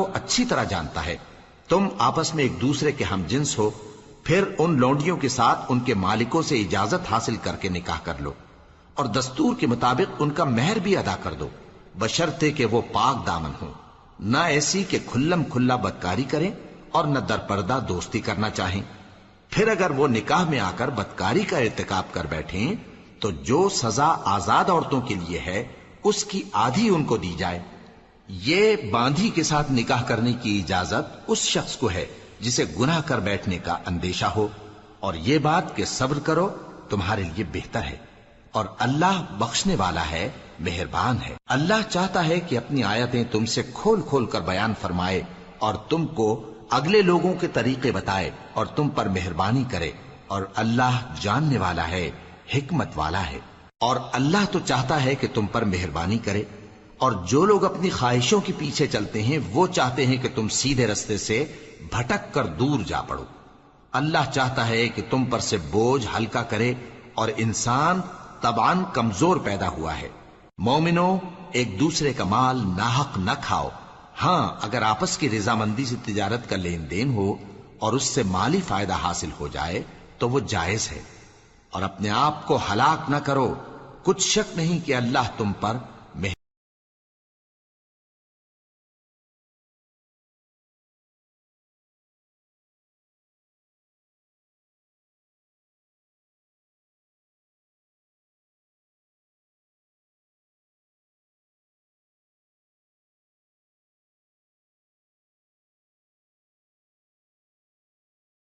کو اچھی طرح جانتا ہے۔ تم آپس میں ایک دوسرے کے ہم جنس ہو، پھر ان لونڈیوں کے ساتھ ان کے مالکوں سے اجازت حاصل کر کے نکاح کر لو، اور دستور کے مطابق ان کا مہر بھی ادا کر دو، بشرطے کہ وہ پاک دامن ہوں، نہ ایسی کہ کھلم کھلا بدکاری کریں اور نہ در پردہ دوستی کرنا چاہیں۔ پھر اگر وہ نکاح میں آ کر بدکاری کا ارتکاب کر بیٹھیں تو جو سزا آزاد عورتوں کے لیے ہے اس کی آدھی ان کو دی جائے۔ یہ باندھی کے ساتھ نکاح کرنے کی اجازت اس شخص کو ہے جسے گناہ کر بیٹھنے کا اندیشہ ہو، اور یہ بات کہ صبر کرو تمہارے لیے بہتر ہے، اور اللہ بخشنے والا ہے، مہربان ہے۔ اللہ چاہتا ہے کہ اپنی آیتیں تم سے کھول کھول کر بیان فرمائے اور تم کو اگلے لوگوں کے طریقے بتائے اور تم پر مہربانی کرے، اور اللہ جاننے والا ہے، حکمت والا ہے۔ اور اللہ تو چاہتا ہے کہ تم پر مہربانی کرے، اور جو لوگ اپنی خواہشوں کے پیچھے چلتے ہیں وہ چاہتے ہیں کہ تم سیدھے رستے سے بھٹک کر دور جا پڑو۔ اللہ چاہتا ہے کہ تم پر سے بوجھ ہلکا کرے، اور انسان طبعاً کمزور پیدا ہوا ہے۔ مومنو، ایک دوسرے کا مال ناحق نہ کھاؤ، ہاں اگر آپس کی رضامندی سے تجارت کا لین دین ہو اور اس سے مالی فائدہ حاصل ہو جائے تو وہ جائز ہے، اور اپنے آپ کو ہلاک نہ کرو، کچھ شک نہیں کہ اللہ تم پر